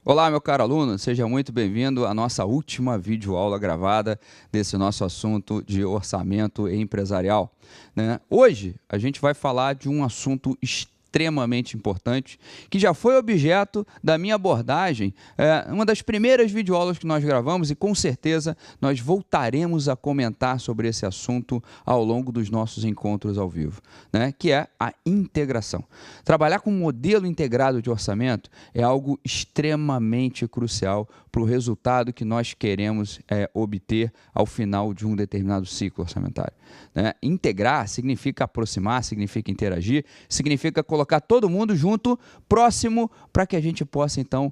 Olá, meu caro aluno, seja muito bem-vindo à nossa última videoaula gravada desse nosso assunto de orçamento empresarial, né? Hoje a gente vai falar de um assunto extremamente importante, que já foi objeto da minha abordagem, uma das primeiras videoaulas que nós gravamos, e com certeza nós voltaremos a comentar sobre esse assunto ao longo dos nossos encontros ao vivo, né? Que é a integração. Trabalhar com um modelo integrado de orçamento é algo extremamente crucial para o resultado que nós queremos obter ao final de um determinado ciclo orçamentário, né? Integrar significa aproximar, significa interagir, significa colocar todo mundo junto, próximo, para que a gente possa, então,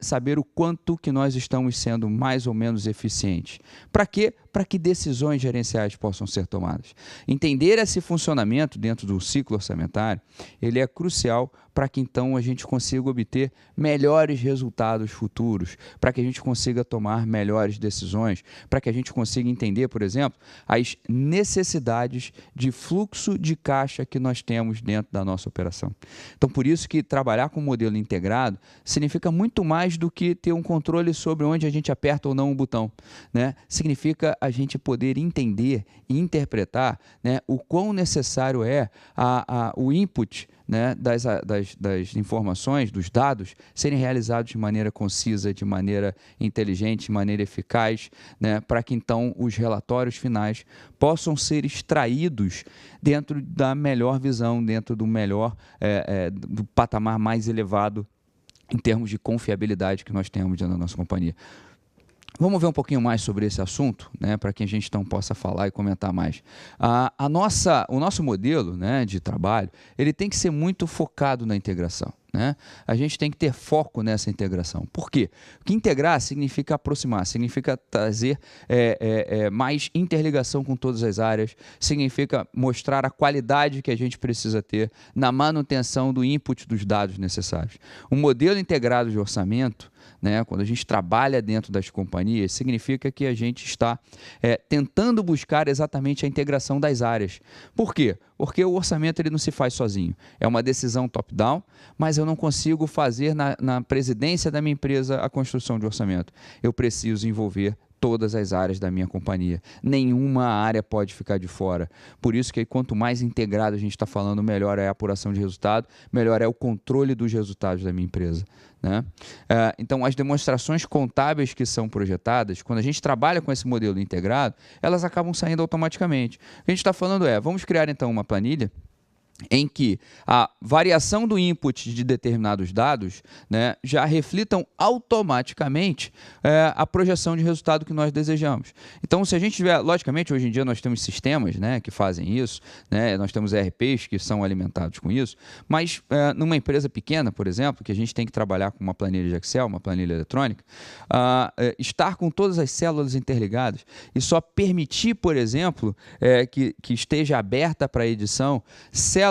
saber o quanto que nós estamos sendo mais ou menos eficientes. Para quê? Para que decisões gerenciais possam ser tomadas. Entender esse funcionamento dentro do ciclo orçamentário, ele é crucial para que, então, a gente consiga obter melhores resultados futuros, para que a gente consiga tomar melhores decisões, para que a gente consiga entender, por exemplo, as necessidades de fluxo de caixa que nós temos dentro da nossa operação. Então, por isso que trabalhar com um modelo integrado significa muito mais do que ter um controle sobre onde a gente aperta ou não um botão, né? Significa a gente poder entender e interpretar, né, o quão necessário é o input, né, das informações, dos dados, serem realizados de maneira concisa, de maneira inteligente, de maneira eficaz, né, para que então os relatórios finais possam ser extraídos dentro da melhor visão, dentro do melhor, do patamar mais elevado em termos de confiabilidade que nós temos dentro da nossa companhia. Vamos ver um pouquinho mais sobre esse assunto, né, para que a gente então possa falar e comentar mais. O nosso modelo, né, de trabalho, ele tem que ser muito focado na integração, né? A gente tem que ter foco nessa integração. Por quê? Porque integrar significa aproximar, significa trazer mais interligação com todas as áreas, significa mostrar a qualidade que a gente precisa ter na manutenção do input dos dados necessários. Um modelo integrado de orçamento, né, quando a gente trabalha dentro das companhias, significa que a gente está tentando buscar exatamente a integração das áreas. Por quê? Porque o orçamento ele não se faz sozinho. É uma decisão top-down, mas eu não consigo fazer na presidência da minha empresa a construção de orçamento. Eu preciso envolver todas as áreas da minha companhia. Nenhuma área pode ficar de fora. Por isso que quanto mais integrado a gente está falando, melhor é a apuração de resultado, melhor é o controle dos resultados da minha empresa, né? Então, as demonstrações contábeis que são projetadas, quando a gente trabalha com esse modelo integrado, elas acabam saindo automaticamente. O que a gente está falando vamos criar então uma planilha em que a variação do input de determinados dados, né, já reflitam automaticamente a projeção de resultado que nós desejamos. Então, se a gente tiver, logicamente, hoje em dia nós temos sistemas, né, que fazem isso, né, nós temos ERPs que são alimentados com isso, mas numa empresa pequena, por exemplo, que a gente tem que trabalhar com uma planilha de Excel, uma planilha eletrônica, estar com todas as células interligadas e só permitir, por exemplo, que esteja aberta para edição célula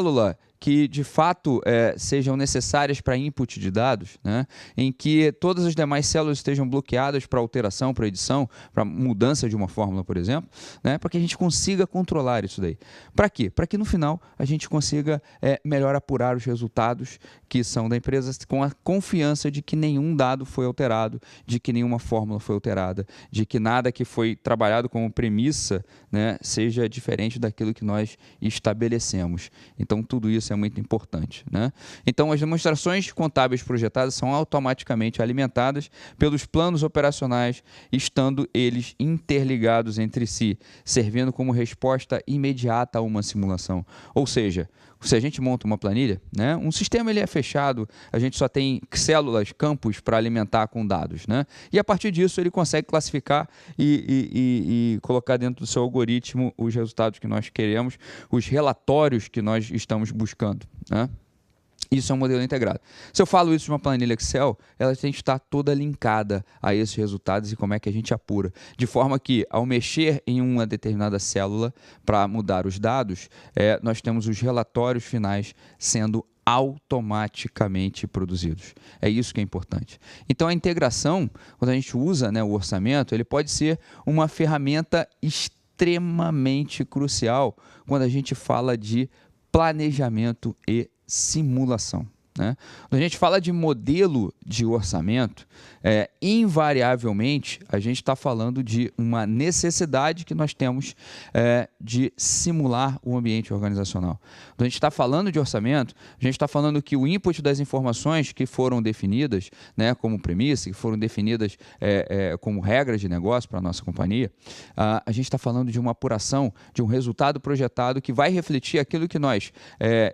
que de fato sejam necessárias para input de dados, né, em que todas as demais células estejam bloqueadas para alteração, para edição, para mudança de uma fórmula, por exemplo, né, para que a gente consiga controlar isso daí. Para quê? Para que no final a gente consiga melhor apurar os resultados que são da empresa com a confiança de que nenhum dado foi alterado, de que nenhuma fórmula foi alterada, de que nada que foi trabalhado como premissa, né, seja diferente daquilo que nós estabelecemos. Então, tudo isso é muito importante, né? Então, as demonstrações contábeis projetadas são automaticamente alimentadas pelos planos operacionais, estando eles interligados entre si, servindo como resposta imediata a uma simulação. Ou seja, se a gente monta uma planilha, né, um sistema ele é fechado, a gente só tem células, campos para alimentar com dados, né? E a partir disso ele consegue classificar e colocar dentro do seu algoritmo os resultados que nós queremos, os relatórios que nós estamos buscando, né? Isso é um modelo integrado. Se eu falo isso de uma planilha Excel, ela tem que estar toda linkada a esses resultados e como é que a gente apura. De forma que, ao mexer em uma determinada célula para mudar os dados, nós temos os relatórios finais sendo automaticamente produzidos. É isso que é importante. Então, a integração, quando a gente usa, né, o orçamento, ele pode ser uma ferramenta extremamente crucial quando a gente fala de planejamento e simulação, né? Quando a gente fala de modelo de orçamento, invariavelmente a gente está falando de uma necessidade que nós temos de simular o ambiente organizacional. Quando a gente está falando de orçamento, a gente está falando que o input das informações que foram definidas, né, como premissa, que foram definidas como regras de negócio para a nossa companhia, a gente está falando de uma apuração, de um resultado projetado que vai refletir aquilo que nós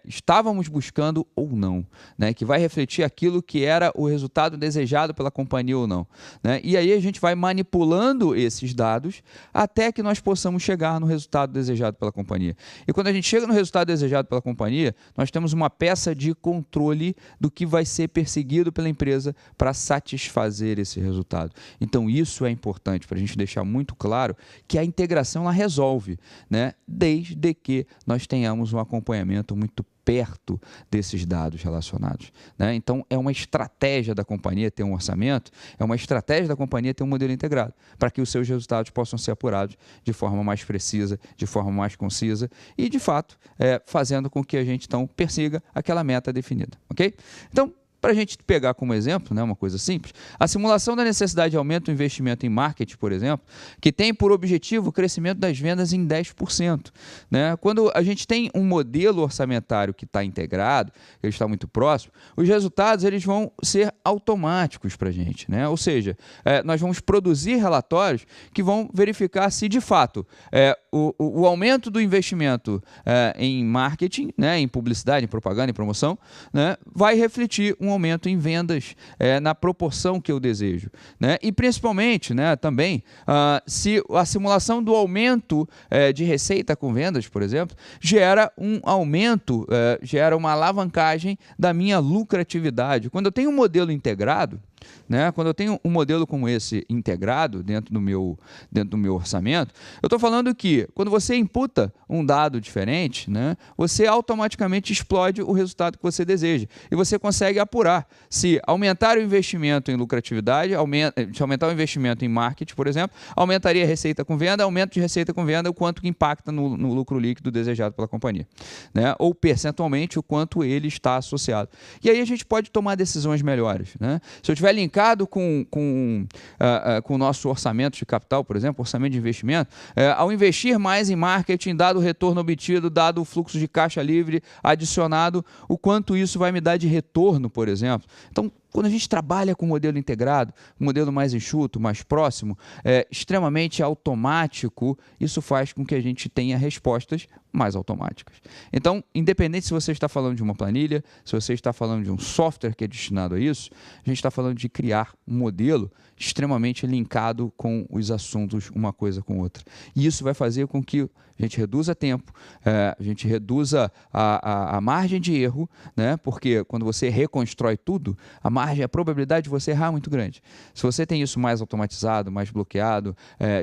estávamos buscando ou não, né, que vai refletir aquilo que era o resultado desejado pela companhia ou não, né? E aí a gente vai manipulando esses dados até que nós possamos chegar no resultado desejado pela companhia. E quando a gente chega no resultado desejado pela companhia, nós temos uma peça de controle do que vai ser perseguido pela empresa para satisfazer esse resultado. Então isso é importante para a gente deixar muito claro que a integração ela resolve, né? Desde que nós tenhamos um acompanhamento muito perto desses dados relacionados, né? Então, é uma estratégia da companhia ter um orçamento, é uma estratégia da companhia ter um modelo integrado, para que os seus resultados possam ser apurados de forma mais precisa, de forma mais concisa e, de fato, fazendo com que a gente, então, persiga aquela meta definida, ok? Então, para a gente pegar como exemplo, né, uma coisa simples, a simulação da necessidade de aumento do investimento em marketing, por exemplo, que tem por objetivo o crescimento das vendas em 10%. Né? Quando a gente tem um modelo orçamentário que está integrado, ele está muito próximo, os resultados eles vão ser automáticos para a gente. Né? Ou seja, nós vamos produzir relatórios que vão verificar se, de fato, o aumento do investimento em marketing, né, em publicidade, em propaganda, em promoção, né, vai refletir um aumento em vendas na proporção que eu desejo. Né? E principalmente, né, também, se a simulação do aumento de receita com vendas, por exemplo, gera um aumento, gera uma alavancagem da minha lucratividade. Quando eu tenho um modelo integrado, né? Quando eu tenho um modelo como esse integrado dentro do meu orçamento, eu estou falando que quando você imputa um dado diferente, né, você automaticamente explode o resultado que você deseja. E você consegue apurar se aumentar o investimento em lucratividade, se aumentar o investimento em marketing, por exemplo, aumentaria a receita com venda, aumento de receita com venda, o quanto que impacta no lucro líquido desejado pela companhia. Né? Ou percentualmente o quanto ele está associado. E aí a gente pode tomar decisões melhores. Né? Se eu tiver linkado com o nosso orçamento de capital, por exemplo, orçamento de investimento, ao investir mais em marketing, dado o retorno obtido, dado o fluxo de caixa livre adicionado, o quanto isso vai me dar de retorno, por exemplo. Então, quando a gente trabalha com um modelo integrado, um modelo mais enxuto, mais próximo, extremamente automático, isso faz com que a gente tenha respostas mais automáticas. Então, independente se você está falando de uma planilha, se você está falando de um software que é destinado a isso, a gente está falando de criar um modelo extremamente linkado com os assuntos, uma coisa com outra. E isso vai fazer com que a gente reduza tempo, a gente reduza a margem de erro, né? Porque quando você reconstrói tudo, a probabilidade de você errar é muito grande. Se você tem isso mais automatizado, mais bloqueado,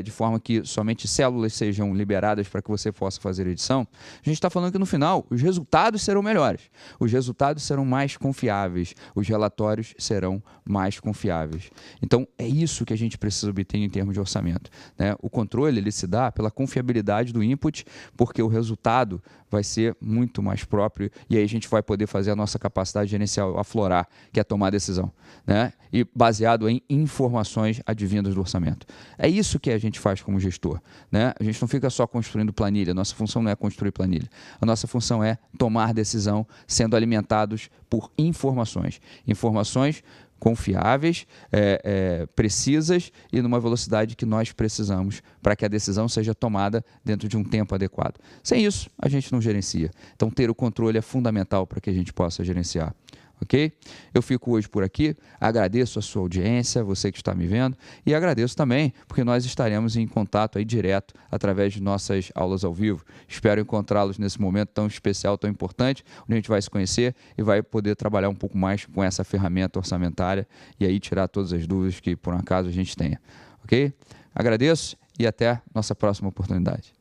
de forma que somente células sejam liberadas para que você possa fazer edição, a gente está falando que no final os resultados serão melhores, os resultados serão mais confiáveis, os relatórios serão mais confiáveis. Então, é isso que a gente precisa obter em termos de orçamento. Né? O controle ele se dá pela confiabilidade do input, porque o resultado vai ser muito mais próprio e aí a gente vai poder fazer a nossa capacidade gerencial aflorar, que é tomar decisão, né? E baseado em informações advindas do orçamento. É isso que a gente faz como gestor, né? A gente não fica só construindo planilha, a nossa função não é construir planilha, a nossa função é tomar decisão sendo alimentados por informações confiáveis, precisas e numa velocidade que nós precisamos para que a decisão seja tomada dentro de um tempo adequado. Sem isso, a gente não gerencia. Então, ter o controle é fundamental para que a gente possa gerenciar. Ok? Eu fico hoje por aqui, agradeço a sua audiência, você que está me vendo, e agradeço também porque nós estaremos em contato aí direto através de nossas aulas ao vivo. Espero encontrá-los nesse momento tão especial, tão importante, onde a gente vai se conhecer e vai poder trabalhar um pouco mais com essa ferramenta orçamentária e aí tirar todas as dúvidas que por um acaso a gente tenha. Ok? Agradeço e até nossa próxima oportunidade.